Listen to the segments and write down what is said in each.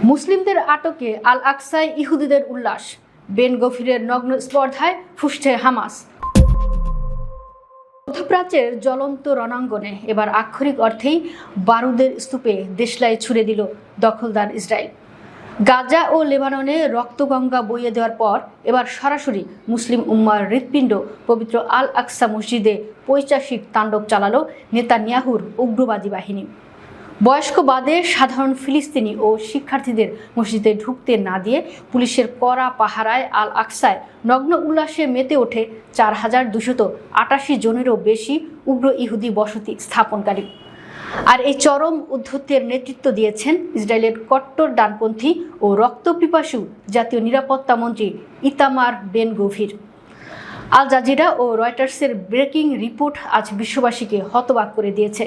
মুসলিমদের আটকে আল আকসায় ইহুদিদের উল্লাস, বেন গভিরের নগ্ন স্পর্ধায় ফুঁসছে হামাস। মধ্যপ্রাচ্যের জ্বলন্ত রণাঙ্গনে এবার আক্ষরিক অর্থেই বারুদের স্তূপে দেশলাই ছুড়ে দিল দখলদার ইসরায়েল। গাজা ও লেবাননে রক্তগঙ্গা বইয়ে দেওয়ার পর এবার সরাসরি মুসলিম উম্মার হৃৎপিণ্ড পবিত্র আল আকসা মসজিদে পৈশাচিক তাণ্ডব চালালো নেতানিয়াহুর উগ্রবাদী বাহিনী। বয়স্ক বাদে সাধারণ ফিলিস্তিনি ও শিক্ষার্থীদের মসজিদে ঢুকতে না দিয়ে পুলিশের কড়া পাহারায় আল আকসায় নগ্ন উল্লাসে মেতে ওঠে 4288 জনেরও বেশি উগ্র ইহুদি বসতি স্থাপনকারী। আর এই চরম উদ্ধত্যের নেতৃত্ব দিয়েছেন ইসরায়েলের কট্টর ডানপন্থী ও রক্তপিপাসু জাতীয় নিরাপত্তা মন্ত্রী ইতামার বেন গভির। আল জাজিরা ও রয়টার্সের ব্রেকিং রিপোর্ট আজ বিশ্ববাসীকে হতবাক করে দিয়েছে।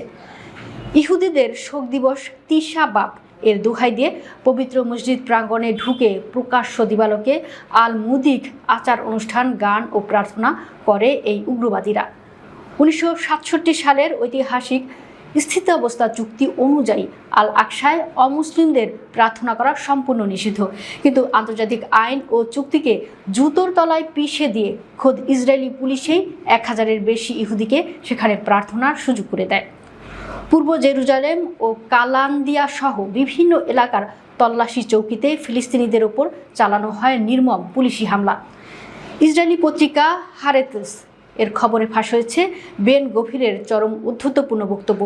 ইহুদিদের শোক দিবস তিশা বাপ এর দোহাই দিয়ে পবিত্র মসজিদ প্রাঙ্গণে ঢুকে প্রকাশ্য দিবালোকে আল মুদিক আচার অনুষ্ঠান, গান ও প্রার্থনা করে এই উগ্রবাদীরা। 1967 সালের ঐতিহাসিক স্থিতাবস্থা চুক্তি অনুযায়ী আল আকসায় অমুসলিমদের প্রার্থনা করা সম্পূর্ণ নিষিদ্ধ, কিন্তু আন্তর্জাতিক আইন ও চুক্তিকে জুতোর তলায় পিষে দিয়ে খোদ ইসরায়েলি পুলিশেই 1000-এর বেশি ইহুদিকে সেখানে প্রার্থনার সুযোগ করে দেয়। পূর্ব জেরুজালেম ও কালান্দিয়া সহ বিভিন্ন এলাকার তল্লাশি চৌকিতে ফিলিস্তিনিদের ওপর চালানো হয় নির্মম পুলিশি হামলা। ইসরায়েলি পত্রিকা হারেতস এর খবরে ফাঁস হয়েছে বেন গভিরের চরম উদ্ধতপূর্ণ বক্তব্য।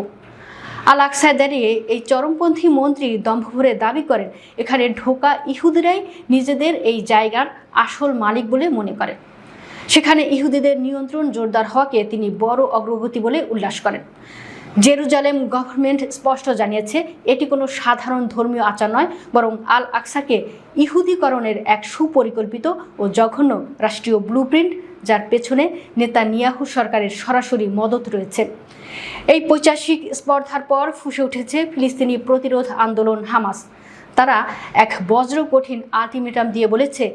আল আকসায় দাঁড়িয়ে এই চরমপন্থী মন্ত্রী দম্ভভরে দাবি করেন এখানে ঢোকা ইহুদিরাই নিজেদের এই জায়গার আসল মালিক বলে মনে করেন। সেখানে ইহুদিদের নিয়ন্ত্রণ জোরদার হওয়াকে তিনি বড় অগ্রগতি বলে উল্লাস করেন। জেরুজালেম গভর্নমেন্ট স্পষ্ট জানিয়েছে এটি কোনো সাধারণ ধর্মীয় আচার নয়, বরং আল আকসাকে ইহুদিকরণের এক সুপরিকল্পিত ও জঘন্য রাষ্ট্রীয় ব্লুপ্রিন্ট, যার পেছনে নেতানিয়াহু সরকারের সরাসরি মদত রয়েছে। এই পৈশাচিক স্পর্ধার পর ফুঁসে উঠেছে ফিলিস্তিনি প্রতিরোধ আন্দোলন হামাস। তারা এক বজ্র কঠিন আলটিমেটাম দিয়ে বলেছে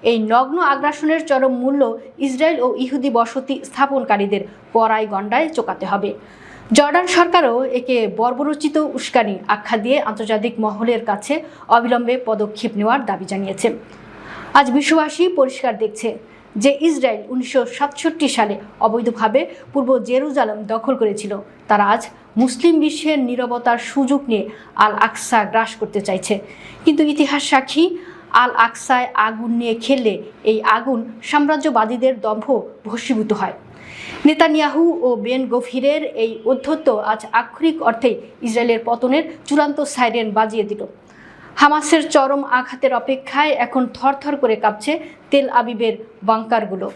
এই নগ্ন আগ্রাসনের চরম মূল্য ইসরায়েল ও ইহুদি বসতি স্থাপনকারীদের কড়াই গণ্ডায় চোকাতে হবে। জর্ডান সরকারও একে বর্বরোচিত উস্কানি আখ্যা দিয়ে আন্তর্জাতিক মহলের কাছে অবিলম্বে পদক্ষেপ নেওয়ার দাবি জানিয়েছে। আজ বিশ্ববাসী পরিষ্কার দেখছে যে ইসরায়েল 1967 সালে অবৈধভাবে পূর্ব জেরুজালেম দখল করেছিল, তারা আজ মুসলিম বিশ্বের নীরবতার সুযোগ নিয়ে আল আকসা গ্রাস করতে চাইছে। কিন্তু ইতিহাস সাক্ষী, আল আকসায় আগুন নিয়ে খেললে এই আগুন সাম্রাজ্যবাদীদের দম্ভ ভস্মীভূত হয়। নেতানিয়াহু ও বেন গভিরের এই উদ্ধত্ত আজ আক্ষরিক অর্থেই ইসরায়েলের পতনের চূড়ান্ত সাইরেন বাজিয়ে দিল। হামাসের চরম আঘাতের অপেক্ষায় এখন থরথর করে কাঁপছে তেল আবিবের বাংকারগুলো।